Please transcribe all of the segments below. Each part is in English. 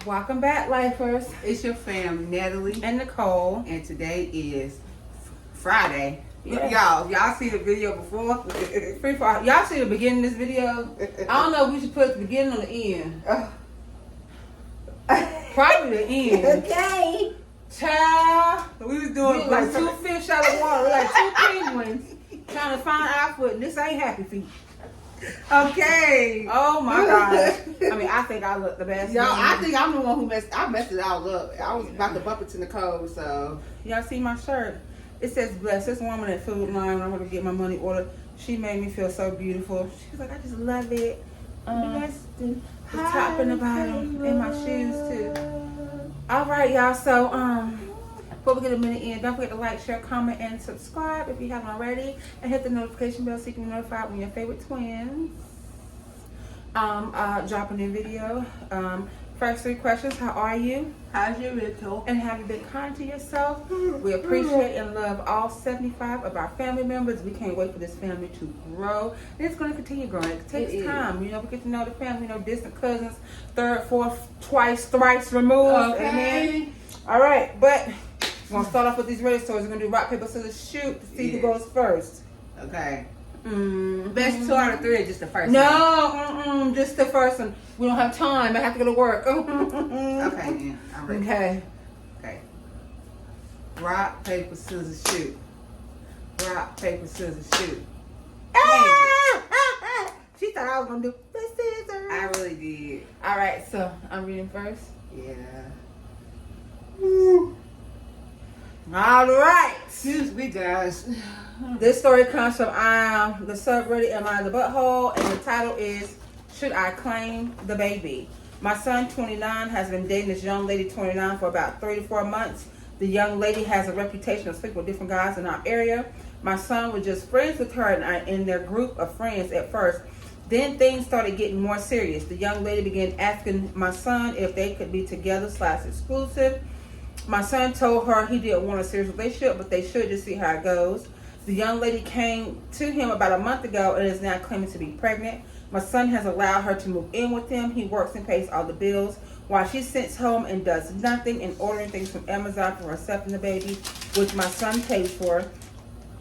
Welcome back, lifers. It's your fam, Natalie, And Nicole. and today is Friday. Yeah. Y'all see the video before? Free for y'all see the beginning of this video? I don't know if we should put the beginning or the end. Probably the end. Okay. Child. We was We doing like two fish out of water, like two penguins trying to find our foot, and this ain't happy feet. Okay. Oh my gosh. I mean, I think I look the best. Y'all, I think I'm the one who messed it all up. I was about to bump it to Nicole, so. Y'all see my shirt? It says bless. This woman at Food Line, when I'm gonna get my money ordered, she made me feel so beautiful. She was like, I just love it. The top and the bottom, and my shoes too. All right, y'all. So before we get a minute in, don't forget to like, share, comment, and subscribe if you haven't already, and hit the notification bell so you can be notified when your favorite twins drop a new video. First 3 questions: how are you? How's your mental? And have you been kind to yourself? We appreciate and love all 75 of our family members. We can't wait for this family to grow. And it's going to continue growing. It takes time. You know, we get to know the family, distant cousins, third, fourth, twice, thrice removed. Okay. Amen. All right, but we're going to start off with these radio stories. We're going to do rock, paper, scissors, shoot to see who goes first. Okay. Best 2 out of 3 or just the first one? No, just the first one. We don't have time. I have to go to work. Okay, then. I'm ready. Okay. Okay. Rock, paper, scissors, shoot. Rock, paper, scissors, shoot. She thought I was going to do the scissors. I really did. All right, so I'm reading first. Yeah. All right. Excuse me, guys. This story comes from the subreddit Am I the Butthole? And the title is Should I Claim the Baby? My son, 29, has been dating this young lady, 29, for about 3 to 4 months. The young lady has a reputation of sleeping with different guys in our area. My son was just friends with her in their group of friends at first. Then things started getting more serious. The young lady began asking my son if they could be together / exclusive. My son told her he didn't want a serious relationship, but they should just see how it goes. The young lady came to him about a month ago and is now claiming to be pregnant. My son has allowed her to move in with him. He works and pays all the bills while she sits home and does nothing and ordering things from Amazon for herself and the baby, which my son pays for,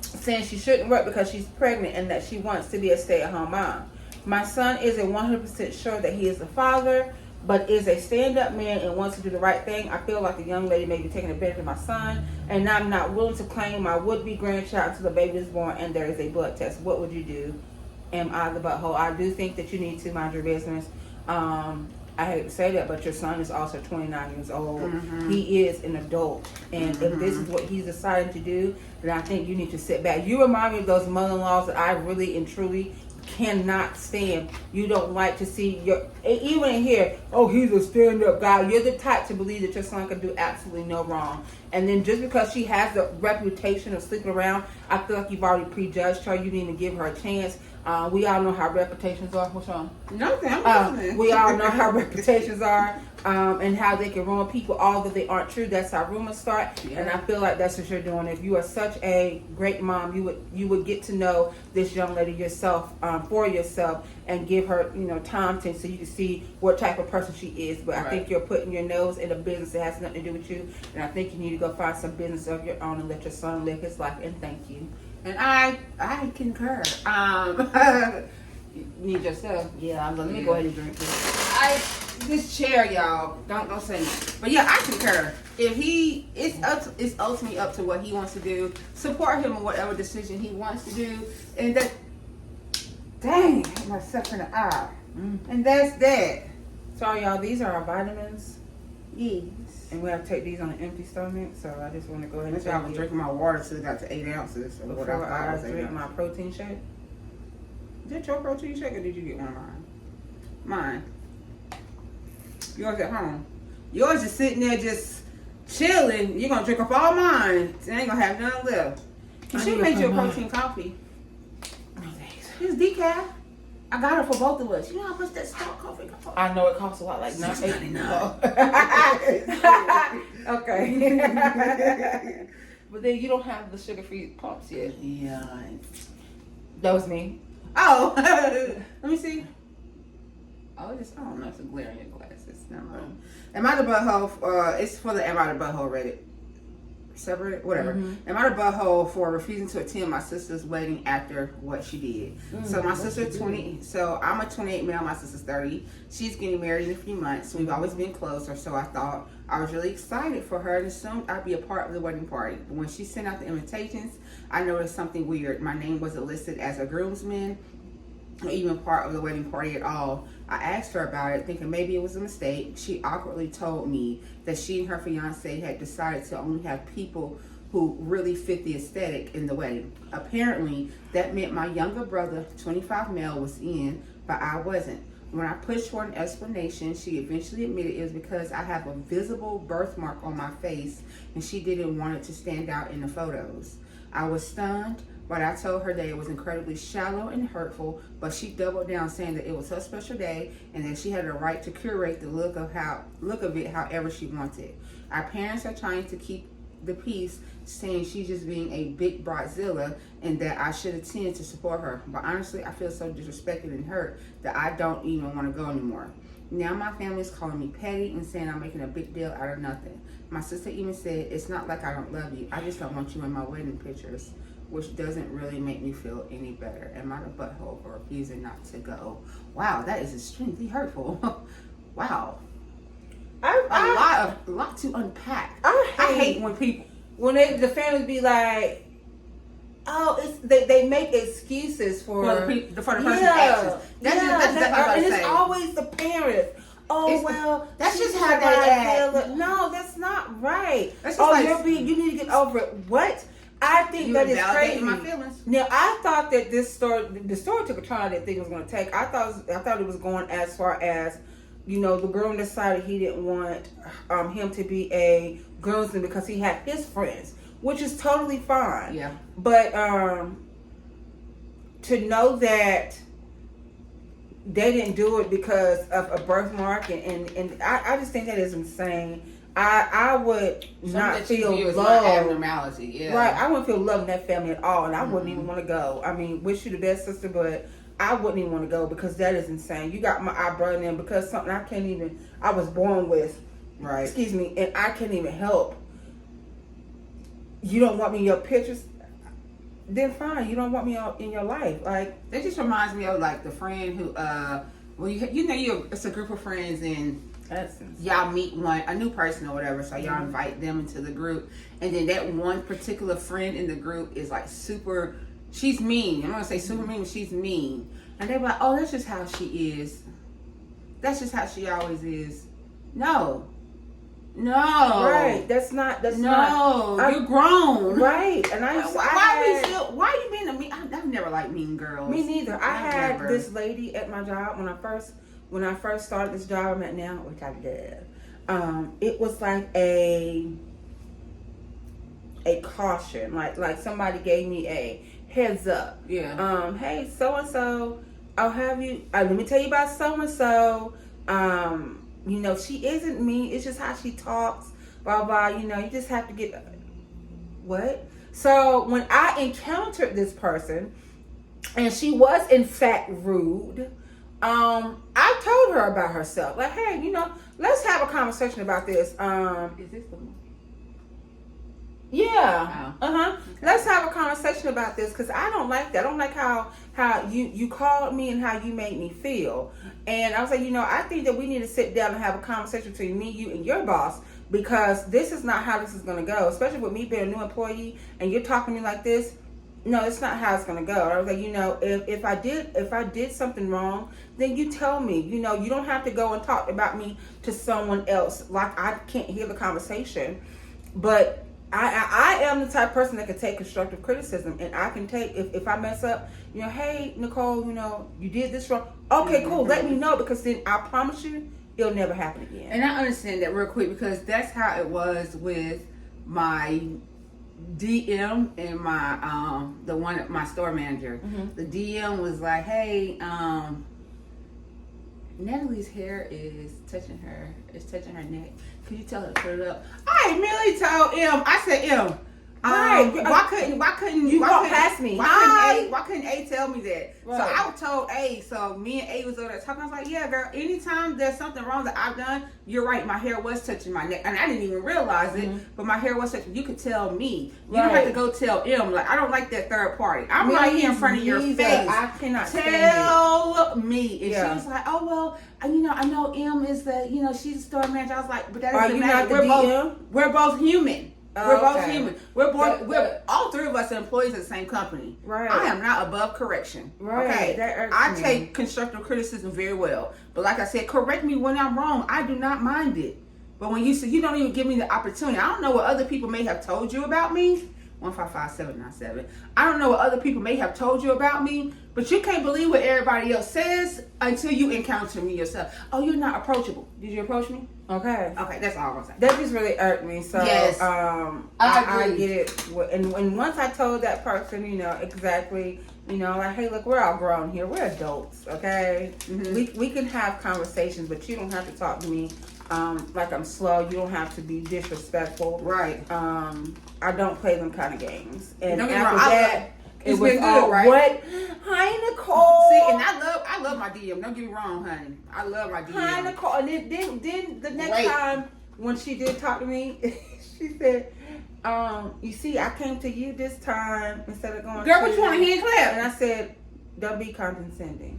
saying she shouldn't work because she's pregnant and that she wants to be a stay-at-home mom. My son isn't 100% sure that he is the father, but is a stand-up man and wants to do the right thing. I feel like the young lady may be taking advantage of my son, and I'm not willing to claim my would-be grandchild until the baby is born and there is a blood test. What would you do? Am I the butthole? I do think that you need to mind your business. I hate to say that, but your son is also 29 years old. Mm-hmm. He is an adult, and if this is what he's deciding to do, then I think you need to sit back. You remind me of those mother-in-laws that I really and truly cannot stand. You don't like to see your, even in here, oh, he's a stand-up guy. You're the type to believe that your son can do absolutely no wrong. And then just because she has the reputation of sleeping around, I feel like you've already prejudged her. You need to give her a chance. We all know how reputations are. What's wrong? Nothing. We all know how reputations are and how they can ruin people, although they aren't true. That's how rumors start. Yeah. And I feel like that's what you're doing. If you are such a great mom, you would get to know this young lady yourself, for yourself, and give her, time so you can see what type of person she is. But right. I think you're putting your nose in a business that has nothing to do with you. And I think you need to go find some business of your own and let your son live his life. And thank you. And I concur. You need your stuff. Yeah, let me go ahead and drink this. This chair, y'all, don't say it. But yeah, I concur. If it's ultimately up to what he wants to do. Support him in whatever decision he wants to do. And that, dang, myself in the eye. And that's that. Sorry, y'all. These are our vitamins. Yes. And we have to take these on an empty stomach, so I just want to go ahead and That's why I was drinking my water till it got to 8 ounces. Before I drink my protein shake. Is that your protein shake or did you get one of mine? Mine. Yours at home. Yours is sitting there just chilling. You're going to drink up all mine. I ain't going to have none left. You should have made you a protein coffee. No thanks. It's decaf. I got it for both of us. You know how much that Star coffee costs? I know it costs a lot, like $9.99. Okay. But then you don't have the sugar-free pumps yet. Yeah. That was me. Oh, let me see. Oh, I don't know. It's a glare in your glasses. Never mind. Am I the butthole? It's for the Am I the Butthole Reddit. Separate, whatever. Am I the butthole for refusing to attend my sister's wedding after what she did? So my sister's 20. So I'm a 28 male. My sister's 30. She's getting married in a few months. We've always been closer, so I thought I was really excited for her and assumed I'd be a part of the wedding party. But when she sent out the invitations, I noticed something weird. My name wasn't listed as a groomsman or even part of the wedding party at all. I asked her about it, thinking maybe it was a mistake. She awkwardly told me that she and her fiance had decided to only have people who really fit the aesthetic in the wedding. Apparently, that meant my younger brother, 25 male, was in, but I wasn't. When I pushed for an explanation, she eventually admitted it was because I have a visible birthmark on my face and she didn't want it to stand out in the photos. I was stunned, but I told her that it was incredibly shallow and hurtful, but she doubled down saying that it was her special day and that she had a right to curate the look of it however she wanted. Our parents are trying to keep the peace, saying she's just being a big bridezilla and that I should attend to support her. But honestly, I feel so disrespected and hurt that I don't even want to go anymore. Now my family's calling me petty and saying I'm making a big deal out of nothing. My sister even said, it's not like I don't love you, I just don't want you in my wedding pictures, which doesn't really make me feel any better. Am I the butthole for refusing not to go? Wow, that is extremely hurtful. Wow. A lot to unpack. I hate when people, when the families be like, oh, they make excuses for the person's actions. And it's always the parents. That's just how they act. No, that's not right. You need to get over it. What? I think that is crazy. My feelings. Now, I thought that the story took a turn I didn't think it was going to take. I thought it was going as far as, the groom decided he didn't want him to be a groomsman because he had his friends, which is totally fine. Yeah. But to know that they didn't do it because of a birthmark, and I just think that is insane. I would not feel love. Abnormality, yeah. Right, I wouldn't feel love in that family at all, and I wouldn't even want to go. I mean, wish you the best, sister, but I wouldn't even want to go because that is insane. You got my eyebrow in because something I was born with. Right. Excuse me, and I can't even help. You don't want me in your pictures? Then fine, you don't want me in your life. Like, that just reminds me of like the friend who, it's a group of friends and y'all meet a new person or whatever, so y'all invite them into the group, and then that one particular friend in the group is like super. She's mean. I'm gonna say super mean, but she's mean. And they're like, oh, that's just how she is. That's just how she always is. No. Right. That's not. You're grown. Right. And why you being a mean? I've never liked mean girls. Me neither. I had this lady at my job when I first started this job I'm at now, which I did. It was like a caution, like somebody gave me a heads up. Yeah. Hey, so and so, I'll have you. Let me tell you about so and so. She isn't mean. It's just how she talks. Blah blah. You just have to get what. So when I encountered this person, and she was in fact rude, I told her about herself. Like, hey, let's have a conversation about this. Is this the one? Yeah. Oh. Okay. Let's have a conversation about this because I don't like that. I don't like how you called me and how you made me feel. And I was like, I think that we need to sit down and have a conversation between me, you, and your boss because this is not how this is going to go. Especially with me being a new employee and you're talking to me like this. No, it's not how it's going to go. I was like, if I did something wrong, then you tell me. You don't have to go and talk about me to someone else. Like I can't hear the conversation, but I am the type of person that can take constructive criticism, and I can take if I mess up. Hey Nicole, you did this wrong. Okay, cool. Let me know because then I promise you it'll never happen again. And I understand that real quick because that's how it was with my DM and my store manager. Mm-hmm. The DM was like, hey, Natalie's hair is touching her neck. Could you tell her to put it up? I immediately told I said, right. why couldn't you walk past me? Why couldn't Why couldn't A tell me that? Right. So I told A. So me and A was over there talking. I was like, yeah, girl. Anytime there's something wrong that I've done, you're right. My hair was touching my neck, and I didn't even realize it. But my hair was touching. You could tell me. You don't have to go tell M. Like I don't like that third party. I'm right here in front of your face. I cannot tell me. And Yeah. she was like, oh well, I know M is the, she's the store manager. I was like, but that Are doesn't you matter. not the DM? We're both human. Oh, We're both okay. human. We're both. But- We're all three of us are employees of the same company. Right. I am not above correction. Right. Okay. That irks I me. take constructive criticism very well, but like I said, correct me when I'm wrong. I do not mind it. But when you say you don't even give me the opportunity, I don't know what other people may have told you about me. 155-797. I don't know what other people may have told you about me, but you can't believe what everybody else says until you encounter me yourself. Oh, you're not approachable. Did you approach me? Okay. Okay, that's all I'm gonna say. That just really irked me. So Yes. I agree. get it. And once I told that person, exactly, like, hey, look, we're all grown here. We're adults, okay? Mhm. We can have conversations, but you don't have to talk to me like I'm slow. You don't have to be disrespectful. Right. I don't play them kind of games. And Don't get me after wrong, that, it's it was been good, all, right? What? Hi, Nicole. See, and I love my DM. Don't get me wrong, honey. I love my DM. Hi, Nicole. And then the next Wait. time when she did talk to me, she said, you see, I came to you this time instead of going Girl, to what you want a hand clap? And I said, don't be condescending.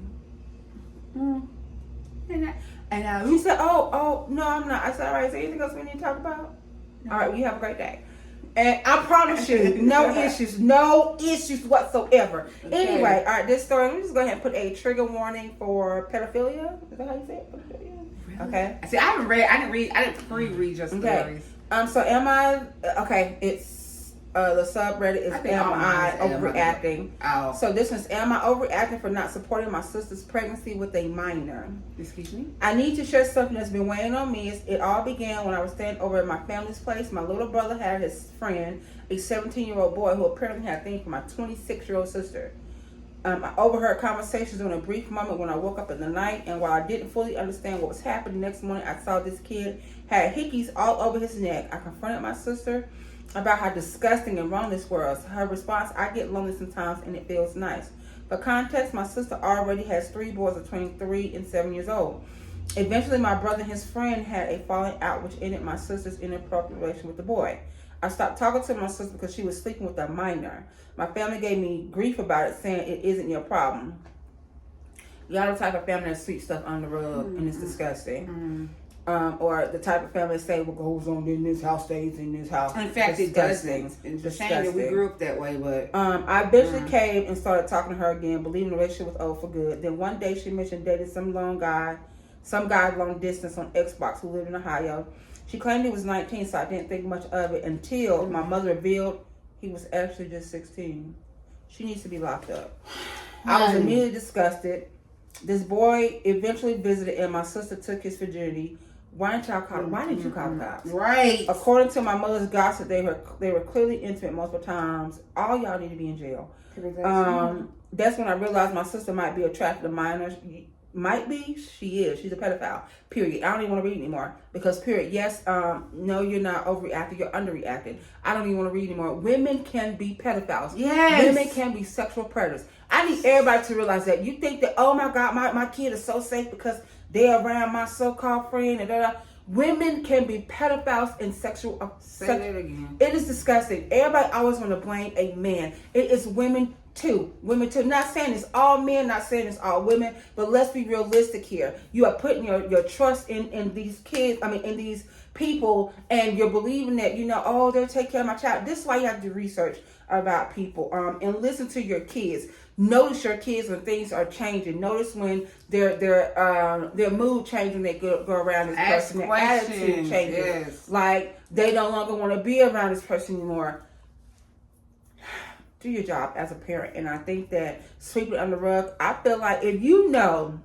And She said, oh, no, I'm not. I said, all right, is there anything else we need to talk about? All right, well, you have a great day. And I promise you, no issues whatsoever. Okay. Anyway, all right, this story, let me just go ahead and put a trigger warning for pedophilia. Is that how you say it? Pedophilia? Okay. See, I didn't pre-read your stories. Okay. So am I, okay, it's, the subreddit is I think am all I mine is overreacting? Oh, So this one's, am I overreacting for not supporting my sister's pregnancy with a minor? excuse me? I need to share something that's been weighing on me. It all began when I was staying over at my family's place. My little brother had his friend, a 17-year-old boy who apparently had a thing for my 26-year-old sister. I overheard conversations during a brief moment when I woke up in the night, and while I didn't fully understand what was happening, next morning I saw this kid had hickeys all over his neck. I confronted my sister about how disgusting and wrong this was. Her response, I get lonely sometimes and it feels nice. For context, my sister already has 3 boys between 3 and 7 years old. Eventually, my brother and his friend had a falling out which ended my sister's inappropriate relation with the boy. I stopped talking to my sister because she was sleeping with a minor. My family gave me grief about it, saying it isn't your problem. Y'all the type of family that sweeps stuff under the rug and it's disgusting. Or the type of family that say what goes on in this house stays in this house. In fact, it doesn't. It's a shame that we grew up that way, but I eventually caved and started talking to her again, believing the relationship was over for good. Then one day she mentioned dating some guy long distance on Xbox who lived in Ohio. She claimed he was 19, so I didn't think much of it until my mother revealed he was actually just 16. She needs to be locked up. I was immediately disgusted. This boy eventually visited and my sister took his virginity. Why didn't you call the cops? right. According to my mother's gossip, they were clearly intimate multiple times. All y'all need to be in jail. That's when I realized my sister might be attracted to minors. Might be, she is. She's a pedophile. Period. I don't even want to read anymore because period. Yes, no, you're not overreacting. You're underreacting. I don't even want to read anymore. Women can be pedophiles. Yes. Women can be sexual predators. I need everybody to realize that. You think that, oh my God, my kid is so safe because they're around my so-called friend and da. Women can be pedophiles and sexual. Say that again. It is disgusting. Everybody always want to blame a man. It is women too. Women too. Not saying it's all men, not saying it's all women, but let's be realistic here. You are putting your trust in these kids, in these people, and you're believing that, oh, they'll take care of my child. This is why you have to do research about people and listen to your kids. Notice your kids when things are changing. Notice when their mood changes when they go around this person. Their attitude changes. Yes. Like they no longer want to be around this person anymore. Do your job as a parent. And I think that sweeping under the rug, I feel like if you know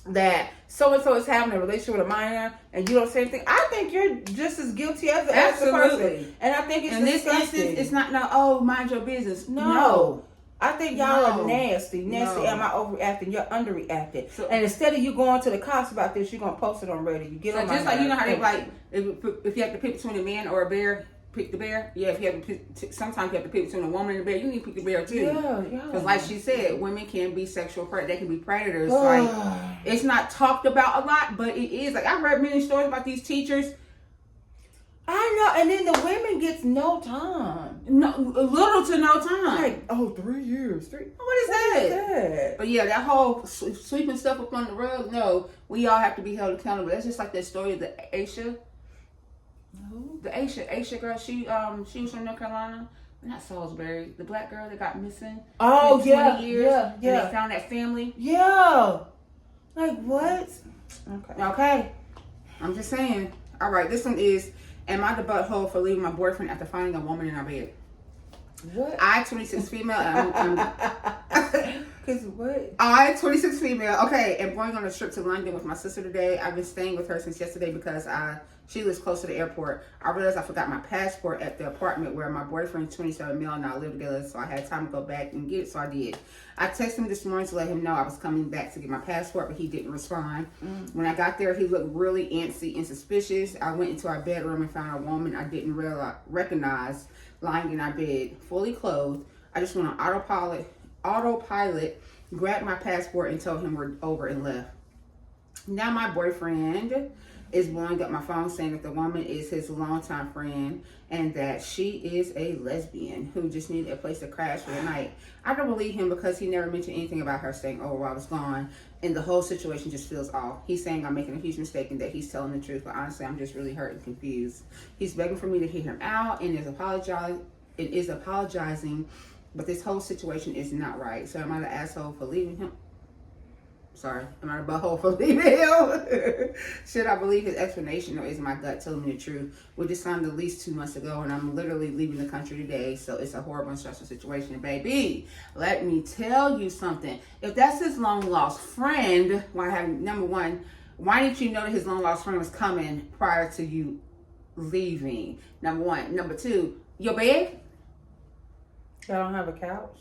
that so-and-so is having a relationship with a minor and you don't say anything, I think you're just as guilty as the person. And I think it's in this disgusting. instance, it's not mind your business. No. I think y'all are nasty. No. Am I overreacting? You're underreacting. And instead of you going to the cops about this, you're going to post it on Reddit. You get on my just like, you know how they nerves. if you have to pick between a man or a bear, pick the bear. Yeah, if you have to sometimes you have to pick between a woman and a bear. You need to pick the bear too. Yeah. Because like she said, women can be sexual predators. They can be predators. Like, it's not talked about a lot, but it is. Like, I've read many stories about these teachers. I know, and then the women gets no time. No, little to no time. Like, 3 years. What is that? But yeah, that whole sweeping stuff up on the rug. No, we all have to be held accountable. That's just like that story of the Aisha. Who? The Aisha girl. She was from North Carolina. Not Salisbury. The black girl that got missing. Oh, for yeah. 20 years, Yeah. And they found that family. Yeah. Like, what? Okay. I'm just saying. All right, this one is, am I the butthole for leaving my boyfriend after finding a woman in our bed? What? I, 26 female. Because what? I, 26 female. Okay, am going on a trip to London with my sister today. I've been staying with her since yesterday because she lives close to the airport. I realized I forgot my passport at the apartment where my boyfriend, 27 male, and I live together, so I had time to go back and get it, so I did. I texted him this morning to let him know I was coming back to get my passport, but he didn't respond. When I got there, he looked really antsy and suspicious. I went into our bedroom and found a woman I didn't recognize lying in our bed, fully clothed. I just went on autopilot, grabbed my passport and told him we're over and left. Now my boyfriend is blowing up my phone saying that the woman is his longtime friend and that she is a lesbian who just needed a place to crash for the night. I don't believe him because he never mentioned anything about her staying over while I was gone, and the whole situation just feels off. He's saying I'm making a huge mistake and that he's telling the truth, but honestly I'm just really hurt and confused. He's begging for me to hear him out and is apologizing, but this whole situation is not right. So am I the asshole for leaving him? Sorry, am I the butthole for leaving him? Should I believe his explanation, or is my gut telling me the truth? We just signed the lease 2 months ago and I'm literally leaving the country today, so it's a horrible and stressful situation. Baby, let me tell you something. If that's his long lost friend, number one, why didn't you know that his long lost friend was coming prior to you leaving? Number one. Number two, your bed? Y'all don't have a couch?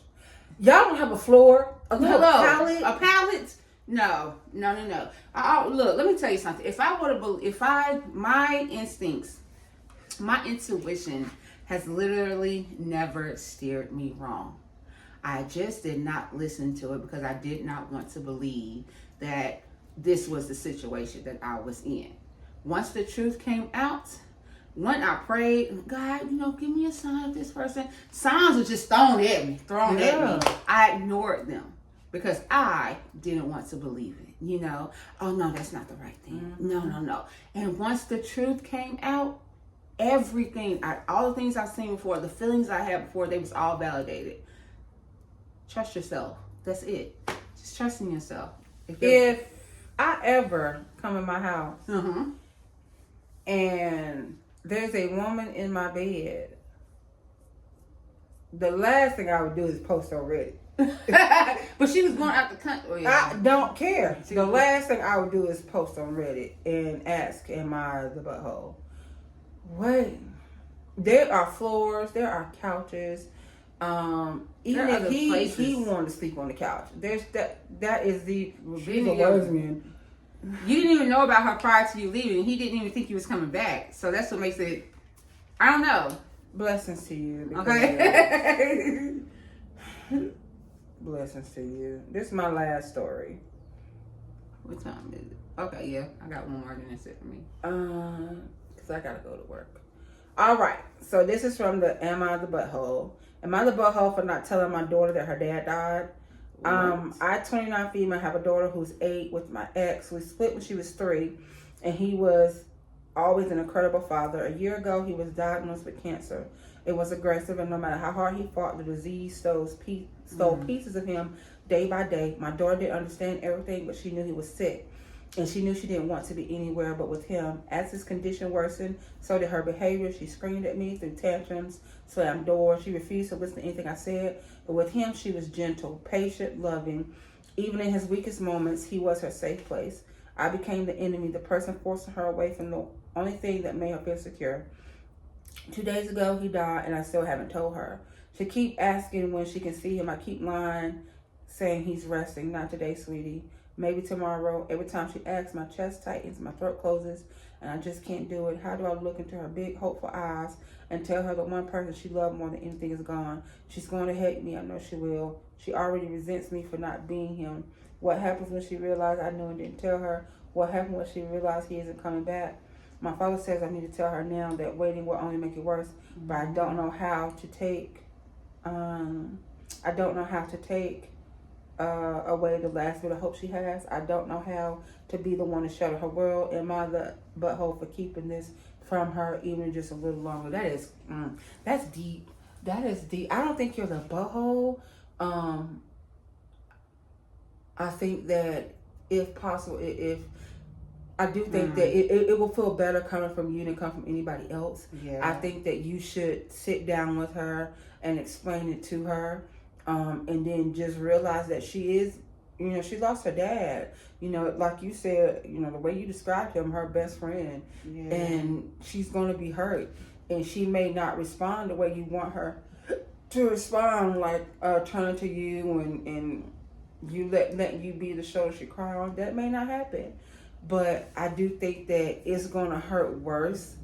Y'all don't have a floor? A little pallet? A pallet? No. Look, let me tell you something. My instincts, my intuition has literally never steered me wrong. I just did not listen to it because I did not want to believe that this was the situation that I was in. Once the truth came out, when I prayed, God, give me a sign of this person. Signs were just thrown at me. I ignored them because I didn't want to believe it. Oh no, that's not the right thing. No. And once the truth came out, everything, all the things I've seen before, the feelings I had before, they was all validated. Trust yourself. That's it. Just trust in yourself. If I ever come in my house and there's a woman in my bed, the last thing I would do is post on Reddit. But she was going out the country. I don't care. The last thing I would do is post on Reddit and ask, am I the butthole? What? There are floors, there are couches. Even if he wanted to sleep on the couch, there's that is the lesbian. You didn't even know about her prior to you leaving. He didn't even think you was coming back. So that's what makes it, I don't know. Blessings to you. Okay. Blessings to you. This is my last story. What time is it? Okay, yeah. I got one more, then that's it for me. Because I got to go to work. All right. So this is from the Am I the Butthole? Am I the butthole for not telling my daughter that her dad died? I, 29 female, have a daughter who's 8 with my ex. We split when she was 3, and he was always an incredible father. A year ago, he was diagnosed with cancer. It was aggressive, and no matter how hard he fought, the disease stole pieces of him day by day. My daughter didn't understand everything, but she knew he was sick, and she knew she didn't want to be anywhere but with him. As his condition worsened, so did her behavior. She screamed at me through tantrums, slammed doors. She refused to listen to anything I said, but with him, she was gentle, patient, loving. Even in his weakest moments, he was her safe place. I became the enemy, the person forcing her away from the only thing that made her feel secure. 2 days ago, he died, and I still haven't told her. She keep asking when she can see him. I keep lying, saying he's resting. Not today, sweetie. maybe tomorrow. Every time she asks, my chest tightens, my throat closes, and I just can't do it. How do I look into her big, hopeful eyes and tell her the one person she loved more than anything is gone? She's going to hate me. I know she will. She already resents me for not being him. What happens when she realized I knew and didn't tell her? What happened when she realized he isn't coming back? My father says I need to tell her now that waiting will only make it worse, but I don't know how to take, away the last bit of hope she has. I don't know how to be the one to shelter her world. Am I the butthole for keeping this from her even just a little longer? That's deep. That is deep. I don't think you're the butthole. I think that if possible, if I do think that it will feel better coming from you than come from anybody else. Yeah. I think that you should sit down with her and explain it to her, and then just realize that she is, she lost her dad. Like you said, the way you described him, her best friend, and she's going to be hurt, and she may not respond the way you want her to respond, like turning to you and you letting you be the shoulder she cry on. That may not happen. But I do think that it's going to hurt worse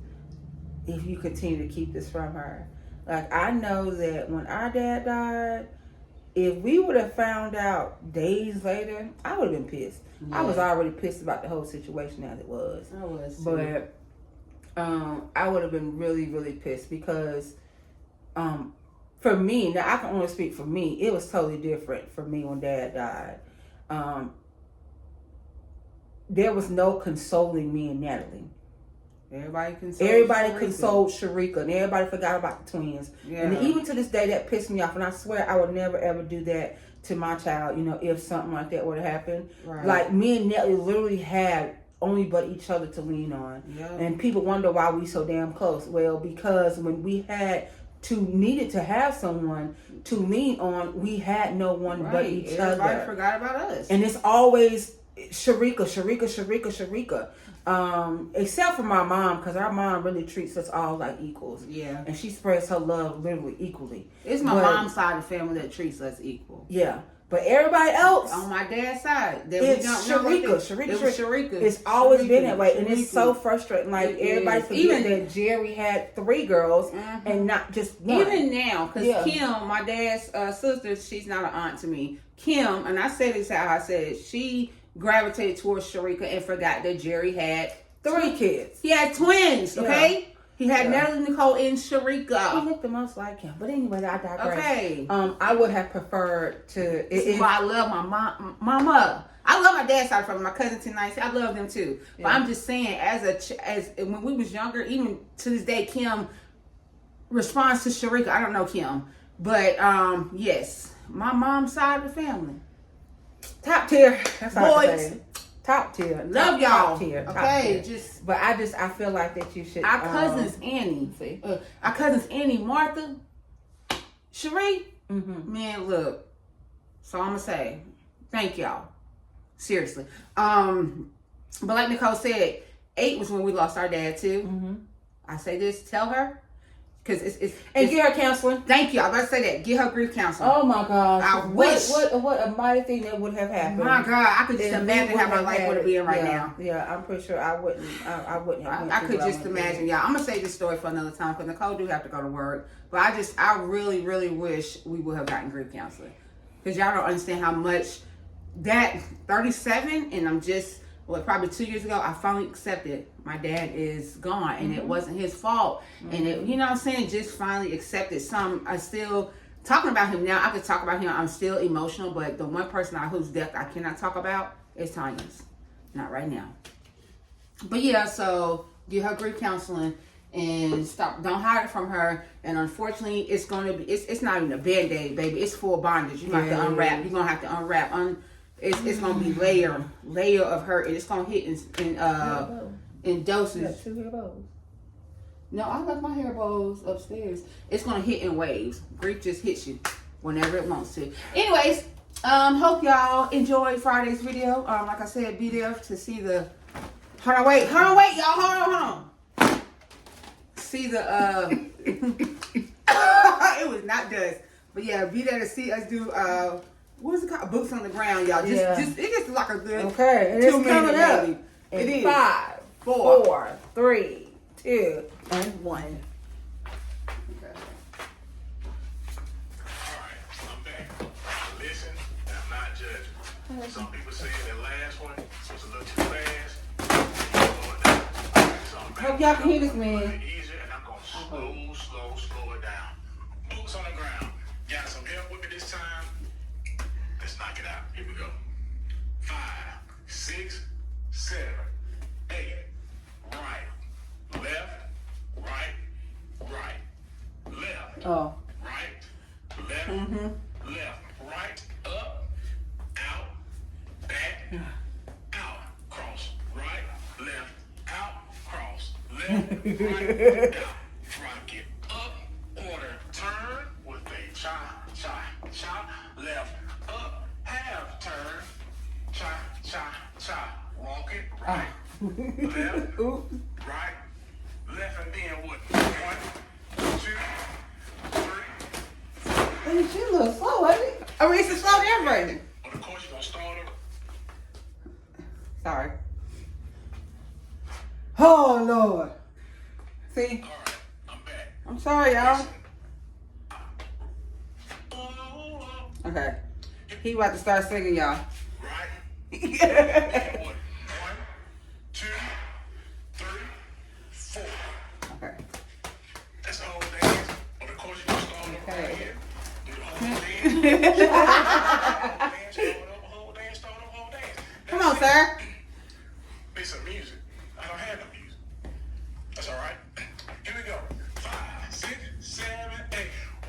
if you continue to keep this from her. Like, I know that when our dad died, if we would have found out days later, I would have been pissed. Yeah. I was already pissed about the whole situation as it was. I was. But I would have been really, really pissed because for me, now I can only speak for me, it was totally different for me when Dad died. There was no consoling me and Natalie. Everybody consoled Sharika, and everybody forgot about the twins. Yeah. And even to this day, that pissed me off. And I swear I would never ever do that to my child. If something like that would have happened, right. Like me and Natalie literally had only but each other to lean on. Yeah. And people wonder why we so damn close. Well, because when we needed to have someone to lean on, we had no one but each other. Everybody forgot about us. And it's always Sharika. Except for my mom, because our mom really treats us all like equals. Yeah. And she spreads her love literally equally. It's my mom's side of the family that treats us equal. Yeah. But everybody else on my dad's side, it's Sharika. It's always been that way, and it's so frustrating. Like everybody forget that Jerry had 3 girls and not just one. Even now, because Kim, my dad's sister, she's not an aunt to me. Kim, and I said this how I said it, she gravitated towards Sharika and forgot that Jerry had 3 kids. He had twins. Okay. Yeah. He had Natalie, Nicole, and Sharika. He looked the most like him. But anyway, I digress. Okay. I would have preferred to... This is why I love my mama. I love my dad's side from my cousin tonight. I love them too. Yeah. But I'm just saying, as when we was younger, even to this day, Kim responds to Sharika. I don't know Kim. But, yes. My mom's side of the family. Top tier. That's all I Boys. say. Top tier. Love y'all. Top tier. Okay. But I feel like that you should. Our cousins Annie. Our cousins Annie, Martha, Cherie. Mm-hmm. Man, look. So I'm gonna say, thank y'all. Seriously. But like Nicole said, 8 was when we lost our dad too. Mm-hmm. I say this, tell her. Because it's get her counseling. Thank you. I was about to say that. Get her grief counseling. Oh my gosh. I wish. What a mighty thing that would have happened. My God, I could just imagine how my life would have been right now. Yeah, I'm pretty sure I wouldn't have. I could just imagine, y'all. I'm gonna say this story for another time because Nicole do have to go to work. But I really, really wish we would have gotten grief counseling because y'all don't understand how much that 37 and I'm just. Well, probably 2 years ago, I finally accepted my dad is gone, and it wasn't his fault. And it, you know what I'm saying, just finally accepted. I still talking about him now. I could talk about him. I'm still emotional, but the one person whose death I cannot talk about is Tanya's. Not right now. But yeah, so get her grief counseling and stop. Don't hide it from her. And unfortunately, it's gonna be. It's not even a Band-Aid, baby. It's full bondage. You have to unwrap. You're gonna have to unwrap. It's gonna be layer of hurt, and it's gonna hit in doses. You got 2 hair bows. No, I left my hair bows upstairs. It's gonna hit in waves. Grief just hits you whenever it wants to. Anyways, hope y'all enjoyed Friday's video. Like I said, be there to see the. Hold on, wait, y'all. Hold on. See the it was not dust, but yeah, be there to see us do what is it called? Boots on the ground, y'all. Just it just like a good Okay, and it's 2 minutes coming up. maybe. It In is 5, 4, 3, 2, and 1. Okay. Alright, I'm back. Listen, and I'm not judging. Some people say that last one was a little too fast. So I'm back. Hope y'all can hear this, A man. little easier, and I'm gonna slow it down. Boots on the ground. Got some help with me this time. Let's knock it out. Here we go. 5, 6, 7, 8. Right, left, left, Oh. right, left, left, right, up, out, back, out, cross, right, left, out, cross, left, right, out, rock it up, order, turn with a cha, left, up, half turn, cha, walk it, right, left, right, left, and then what? 1, 2, 3. Hey, she a little slow, ain't it? I mean, it's a slow down version. But of course, you're gonna start over. Sorry. Oh, Lord. See, All right, I'm back. I'm sorry, y'all. Okay. He about to start singing, y'all. Right. Then what? 1, 2, 3, 4. Okay. That's the whole dance. But of course, you're gonna start over Okay. right here. Do the whole dance. Start over, whole dance. Come on, sir. Make some music. I don't have no music. That's all right. Here we go. 5, 6, 7, 8.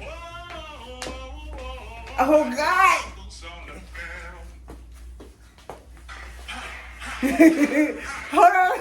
Whoa, whoa, whoa, whoa. Oh, God. Boots on the ground. Hold on.